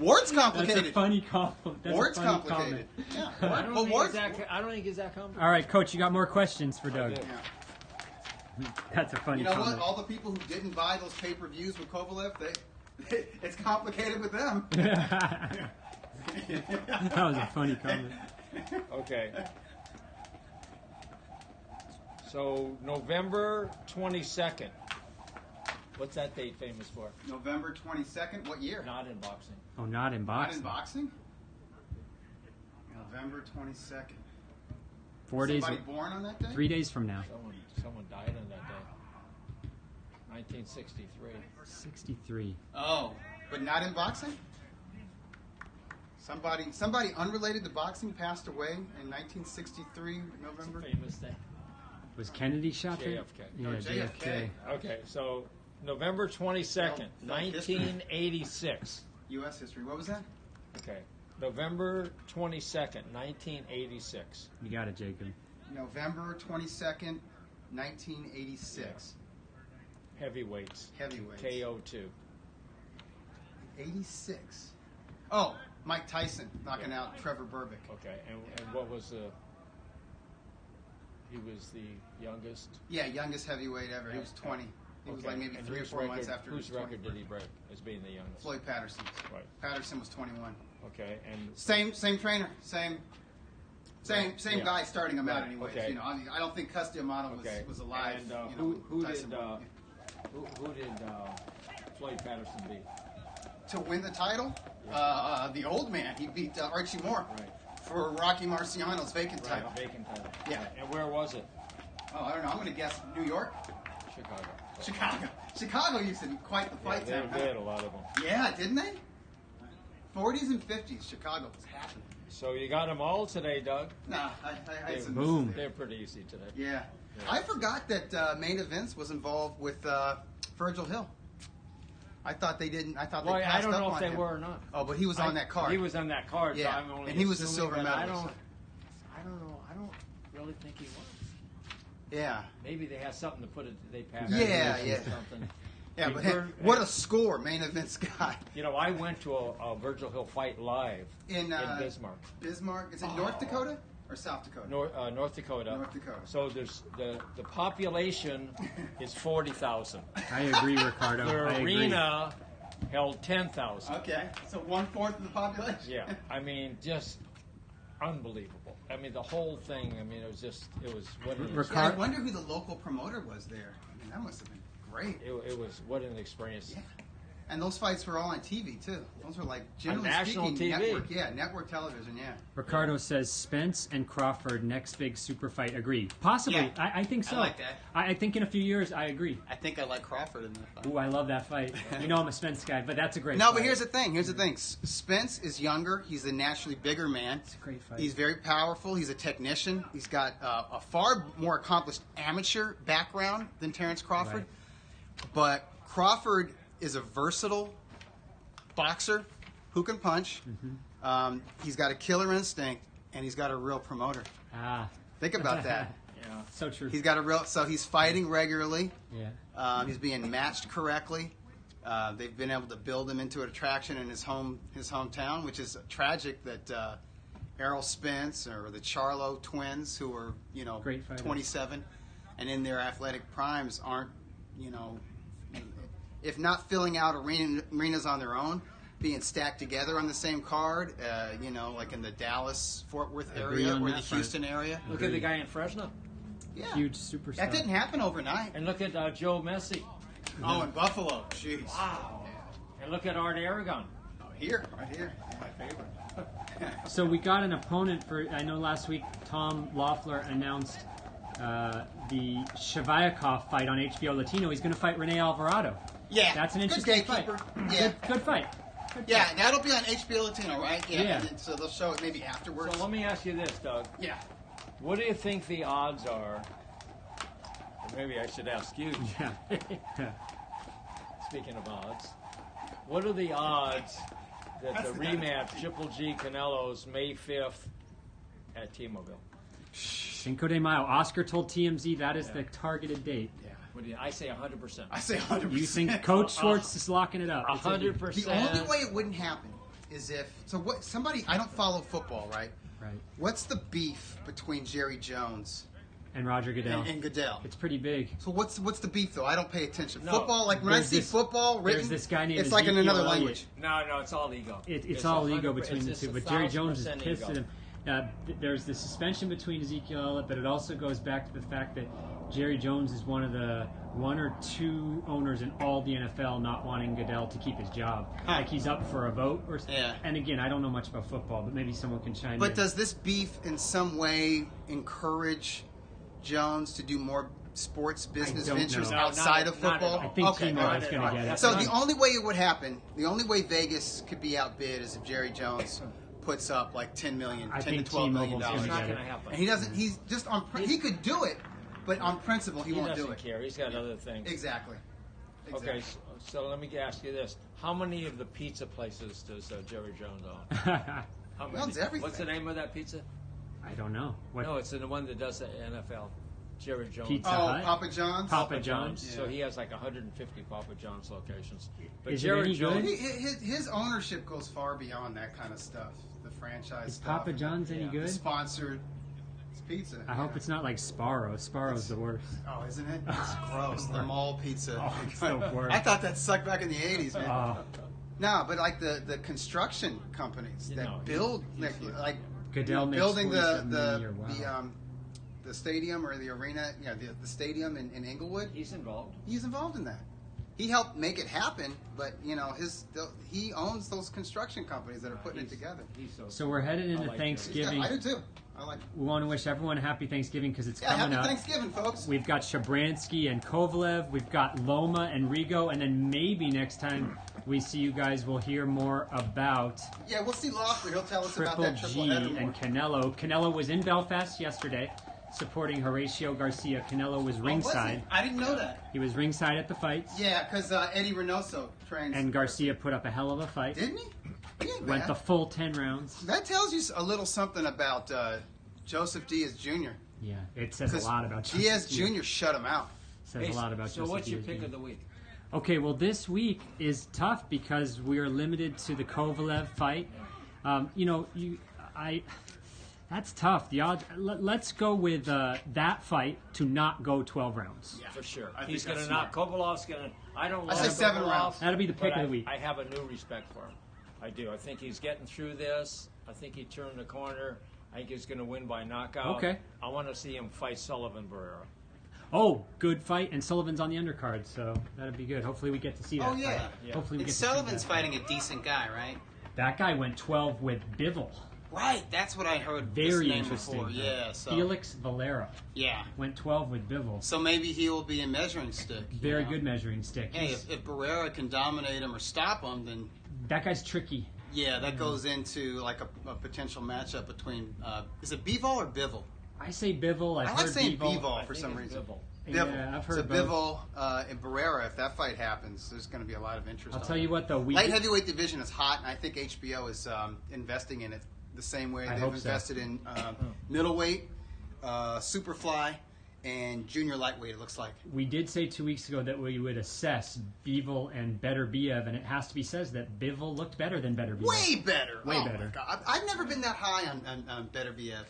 Ward's complicated. That's a funny compliment. Ward's complicated. Yeah. I don't think it's that complicated. All right, Coach, you got more questions for Doug. Yeah. That's a funny comment. You know what? All the people who didn't buy those pay-per-views with Kovalev, it's complicated with them. That was a funny comment. Okay. So November 22nd. What's that date famous for? November 22nd. What year? Not in boxing. Oh, not in boxing. Not in boxing? November 22nd. 4 days. Somebody born on that day? 3 days from now. Someone died on that day. 1963. 63. Oh, but not in boxing? Somebody unrelated to boxing passed away in 1963, November. It's a famous day. Was Kennedy shot there? JFK. Yeah, JFK. Okay, so November 22nd, 1986. U.S. history. What was that? Okay, November 22nd, 1986. You got it, Jacob. November 22nd, 1986. Heavyweights. KO2. 86. Oh, Mike Tyson knocking out Trevor Berbick. Okay, and what was the... He was the youngest? Yeah, youngest heavyweight ever. He was 20. He was like maybe 3 or 4 months after. Whose record did he break as being the youngest? Floyd Patterson's. Right. Patterson was 21. Okay, and... Same trainer. Same guy starting him out anyways. Okay. You know, I don't think Castellano was alive. And who did Floyd Patterson beat? To win the title? The old man. He beat Archie Moore. Right. For Rocky Marciano's vacant title. Vacant title. Yeah. And where was it? Oh, I don't know. I'm going to guess New York? Chicago. Chicago used to be quite the fight town. They had a lot of them. Yeah, didn't they? 40s and 50s, Chicago was happening. So you got them all today, Doug? Nah, I had some. Boom. They're pretty easy today. Yeah. I forgot that Main Events was involved with Virgil Hill. I thought they didn't. I thought they passed up on him. I don't know if they were or not. Oh, but he was on that card. He was on that card. Yeah, so I'm only and he was the silver medalist. I don't know really think he won. Yeah. Maybe they have something to put it. They pass. Yeah. Something. Yeah, but hey, what a score, main event Scott. You know, I went to a Virgil Hill fight live in Bismarck. Bismarck? Is it North Dakota or South Dakota? North Dakota. North Dakota. So there's the population is 40,000. I agree, Ricardo. The arena held 10,000. Okay, so 1/4 of the population. Yeah, I mean, just unbelievable. I mean, the whole thing. I mean, it was what an I wonder who the local promoter was there. I mean, that must have been great. It was what an experience. Yeah. And those fights were all on TV too. Those were like generally national speaking, TV. Network television. Yeah. Ricardo says Spence and Crawford next big super fight. Agree. Possibly. Yeah. I think so. I like that. I think in a few years I agree. I think I like Crawford in that fight. Ooh, I love that fight. You know I'm a Spence guy, but that's a great No, fight. but here's the thing. Spence is younger. He's a naturally bigger man. It's a great fight. He's very powerful. He's a technician. He's got a far more accomplished amateur background than Terrence Crawford. Right. But Crawford is a versatile boxer who can punch. Mm-hmm. He's got a killer instinct, and he's got a real promoter. Think about that. Yeah, so true. He's got a real. So he's fighting regularly. Yeah. He's being matched correctly. They've been able to build him into an attraction in his hometown, which is tragic that Errol Spence or the Charlo twins, who are 27 and in their athletic primes, aren't if not filling out arenas on their own, being stacked together on the same card, like in the Dallas, Fort Worth area or the Houston area. Look at the guy in Fresno. Yeah. Huge superstar. That didn't happen overnight. And look at Joe Messi. Oh, in Buffalo. Jeez. Wow. And look at Art Aragon. Oh, right here. My favorite. So we got an opponent for. I know last week Tom Loeffler announced the Shavyakov fight on HBO Latino. He's going to fight Rene Alvarado. Yeah, that's an interesting fight. Yeah, good fight. Yeah, that'll be on HBO Latino, right? Yeah. So they'll show it maybe afterwards. So let me ask you this, Doug. Yeah. What do you think the odds are? Or maybe I should ask you. Yeah. Speaking of odds, what are the odds that the rematch Triple G Canelo's May 5th at T-Mobile? Cinco de Mayo. Oscar told TMZ that is the targeted date. Yeah. I say 100%. I say 100%. You think Coach Schwartz is locking it up? 100%. The only way it wouldn't happen is if I don't follow football, right? Right. What's the beef between Jerry Jones and Roger Goodell? And Goodell. It's pretty big. So what's the beef though? I don't pay attention. No, football, like when I see football written, there's this guy named it's like in Ezekiel another Elliott. language. No, it's all ego. It's all ego between the two. But Jerry Jones is 1,000% pissed ego. at him. There's the suspension between Ezekiel Elliott, but it also goes back to the fact that Jerry Jones is one of the 1 or 2 owners in all the NFL not wanting Goodell to keep his job. Like he's up for a vote. And again, I don't know much about football, but maybe someone can chime in. But does this beef in some way encourage Jones to do more sports business ventures outside of football? I think T-Mobile's going to get it. So the only way it would happen, the only way Vegas could be outbid is if Jerry Jones puts up like $10 million, $10 to $12 million. It's not going to happen. And he doesn't. He's just on. He could do it, but on principle, he won't do it. He doesn't care. He's got other things. Exactly. Okay, so let me ask you this: how many of the pizza places does Jerry Jones own? How many? Owns everything. What's the name of that pizza? I don't know. No, it's the one that does the NFL. Jerry Jones. Pizza Hut? Papa John's. Papa John's. Yeah. So he has like 150 Papa John's locations. But Is Jerry it any Jones, good? His ownership goes far beyond that kind of stuff. The franchise Is stuff. Papa John's any good? Sponsored pizza. I hope it's not like Sparrow. Sparrow's the worst. Oh, isn't it? It's gross. The mall pizza. Oh, it's the worst. I thought that sucked back in the 80s, man. No, but like the construction companies that build like Goodell makes building $47 million. Wow. The stadium or the arena, the stadium in Inglewood. he's involved. He's involved in that. He helped make it happen, but he owns those construction companies that are putting it together. So we're headed into Thanksgiving. I do too. I like it. We want to wish everyone a happy Thanksgiving because it's coming happy up. Thanksgiving, folks. We've got Shabransky and Kovalev. We've got Loma and Rigo. And then maybe next time we see you guys, we'll hear more about Yeah, we'll see Loeffler. He'll tell us about Triple that G triple header. and Canelo. Canelo was in Belfast yesterday supporting Horatio Garcia. Canelo was ringside. I didn't know that. He was ringside at the fights. Yeah, because Eddie Reynoso trains. And Garcia put up a hell of a fight. Didn't he? He ain't Went bad. the full 10 rounds. That tells you a little something about Joseph Diaz Jr. Yeah, it says a lot about Diaz Jr. shut him out. Says a lot about So what's your pick of the week? Okay, well, this week is tough because we are limited to the Kovalev fight. That's tough. The odds. Let's go with that fight to not go 12 rounds. Yeah, for sure. He's going to knock. Kovalov's going to. I don't. I say 7 rounds. That'll be the pick of the week. I have a new respect for him. I do. I think he's getting through this. I think he turned the corner. I think he's going to win by knockout. Okay. I want to see him fight Sullivan Barrera. Oh, good fight, and Sullivan's on the undercard, so that'd be good. Hopefully we get to see that. Oh yeah. Fight. Hopefully we get to Sullivan's see that. fighting a decent guy, right? That guy went 12 with Bivol. Right, that's what I heard. Very his name interesting. Before. Yeah, so Felix Valera. Yeah. Went 12 with Bivol. So maybe he will be a measuring stick. Very good measuring stick. Hey, if Barrera can dominate him or stop him, then that guy's tricky. Yeah, that goes into like a potential matchup between. Is it Bivol or Bivol? I say Bivol. I like saying Bivol for some reason. Bivol. Yeah, I've heard Bivol and Barrera. If that fight happens, there's going to be a lot of interest. I'll tell you what, though, light heavyweight division is hot, and I think HBO is investing in it the same way they've invested in middleweight, superfly, and junior lightweight. It looks like we did say 2 weeks ago that we would assess Bivol and Beterbiev, and it has to be said that Bivol looked better than Beterbiev. Way better. Way oh better. My God. I've never been that high on Beterbiev.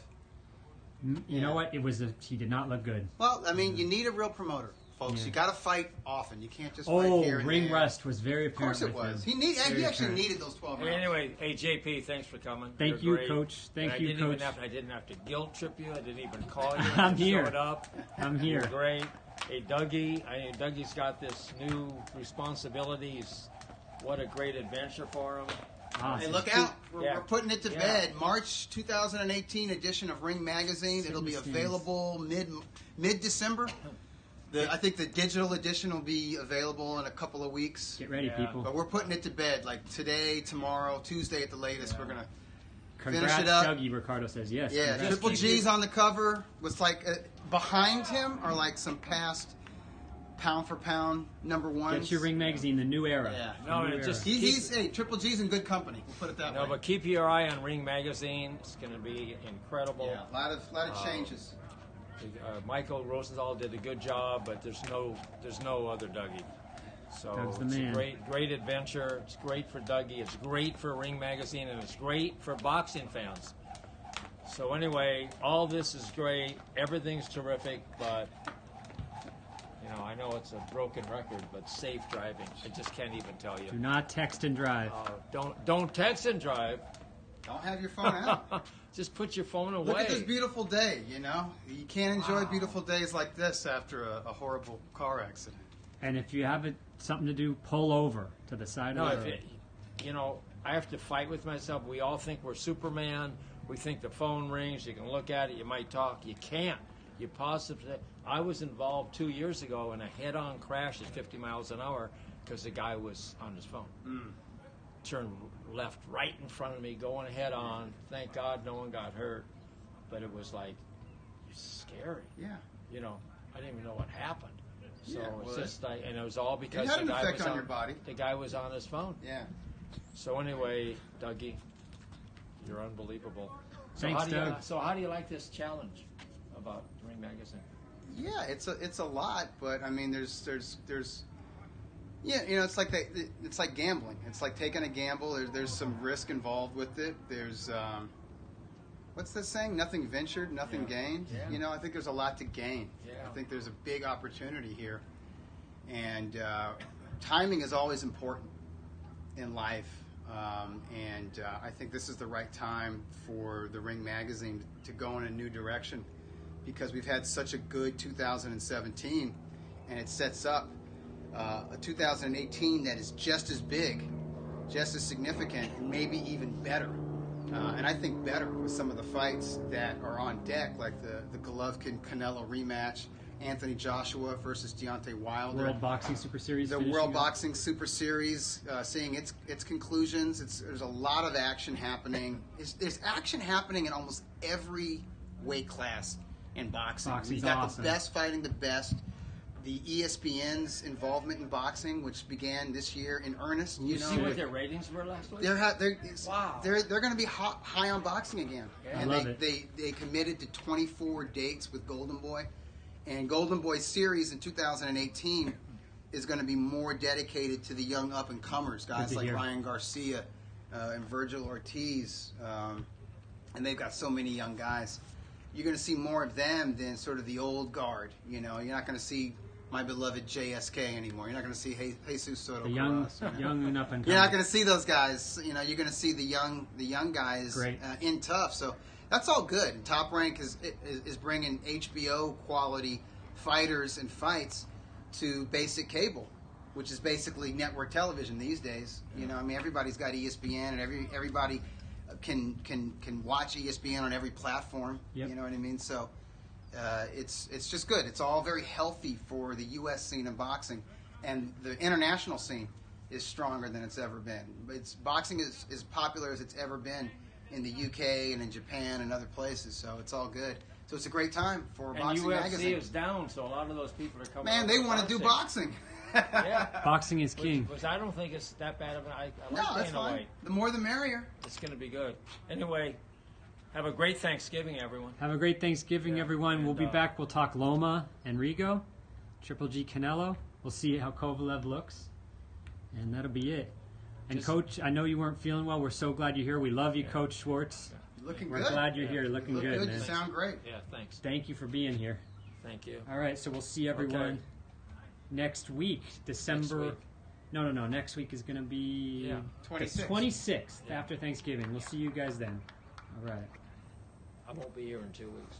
You know what? He did not look good. Well, I mean, you need a real promoter, folks. Yeah. You got to fight often. You can't just fight here and ring there. rust was very apparent. Of course it was. He actually needed those 12 rounds. Anyway, hey JP, thanks for coming. Thank You're you, great. Coach. Thank you, Coach. I didn't have to guilt trip you. I didn't even call you. I'm You here. showed up. I'm here. You're great. Hey Dougie's got this new responsibilities. What a great adventure for him. Awesome. Hey, look out. We're putting it to bed. March 2018 edition of Ring Magazine. It'll be available mid-December. I think the digital edition will be available in a couple of weeks. Get ready, people. But we're putting it to bed like today, tomorrow, Tuesday at the latest. We're going to finish it Congrats, up. Dougie, Ricardo says. Yes. Yeah, congrats. Triple G's on the cover. Was like behind him are like some past pound for pound number ones. Get your Ring Magazine, the new era. Yeah. No, New just era. Triple G's in good company. We'll put it that way. No, but keep your eye on Ring Magazine. It's going to be incredible. Yeah, a lot of changes. Michael Rosenthal did a good job, but there's no other Dougie. So Doug's the it's man. a great adventure. It's great for Dougie. It's great for Ring Magazine, and it's great for boxing fans. So anyway, all this is great. Everything's terrific, but I know it's a broken record, but safe driving. I just can't even tell you. Do not text and drive. Don't text and drive. Don't have your phone out. Just put your phone away. Look at this beautiful day, You can't enjoy beautiful days like this after a horrible car accident. And if you have something to do, pull over to the side of the road. I have to fight with myself. We all think we're Superman. We think the phone rings. You can look at it. You might talk. You can't. You positively. I was involved 2 years ago in a head-on crash at 50 miles an hour because the guy was on his phone. Turned left right in front of me, going head-on. Thank God no one got hurt. But it was like scary. Yeah. I didn't even know what happened. So Yeah, it's just like, and it was all because it had the an guy effect was on your body. The guy was on his phone. Yeah. So anyway, Dougie, you're unbelievable. Thanks, Doug. So how do you like this challenge about Ring Magazine? Yeah, it's a lot, but I mean, there's it's like gambling. It's like taking a gamble. There's some risk involved with it. There's what's this saying? Nothing ventured, nothing gained. Yeah. I think there's a lot to gain. Yeah. I think there's a big opportunity here, and timing is always important in life. I think this is the right time for the Ring Magazine to go in a new direction because we've had such a good 2017, and it sets up a 2018 that is just as big, just as significant, and maybe even better. And I think better with some of the fights that are on deck, like the Golovkin-Canelo rematch, Anthony Joshua versus Deontay Wilder. World Boxing Super Series. The World Boxing Super Series, seeing its conclusions. There's a lot of action happening. There's action happening in almost every weight class in boxing. Boxing's You've got awesome. the best fighting the best. the ESPN's involvement in boxing, which began this year in earnest. You see what their ratings were last week? They're going to be high on boxing again. Yeah. And I love it. They committed to 24 dates with Golden Boy. And Golden Boy's series in 2018 is going to be more dedicated to the young up-and-comers, guys like Ryan Garcia and Virgil Ortiz. And they've got so many young guys. You're going to see more of them than sort of the old guard. You know, you're not going to see my beloved JSK anymore. You're not going to see Jesus Soto. The young and up and coming. You're not going to see those guys. You know, you're going to see the young guys in tough. So that's all good. And Top Rank is bringing HBO quality fighters and fights to basic cable, which is basically network television these days. You know, I mean, everybody's got ESPN, and everybody can watch ESPN on every platform. Yep. You know what I mean? So it's just good. It's all very healthy for the U.S. scene of boxing, and the international scene is stronger than it's ever been. Boxing is as popular as it's ever been in the UK and in Japan and other places. So it's all good. So it's a great time for Boxing Magazine. And UFC is down, so a lot of those people are coming. Man, they want to do boxing. Yeah. Boxing is king. Which I don't think it's that bad of an. I like no, that's fine. White. The more the merrier. It's going to be good. Anyway, have a great Thanksgiving, everyone. Have a great Thanksgiving, everyone. And we'll be back. We'll talk Loma and Rigo, Triple G Canelo. We'll see how Kovalev looks, and that'll be it. And Coach, I know you weren't feeling well. We're so glad you're here. We love you, Coach Schwartz. Looking We're good. glad you're here. Looking good, man. You sound great. Yeah, thanks. Thank you for being here. Thank you. All right, so we'll see everyone next week, December. Next week. No. Next week is going to be 26th after Thanksgiving. We'll see you guys then. All right. I won't be here in 2 weeks.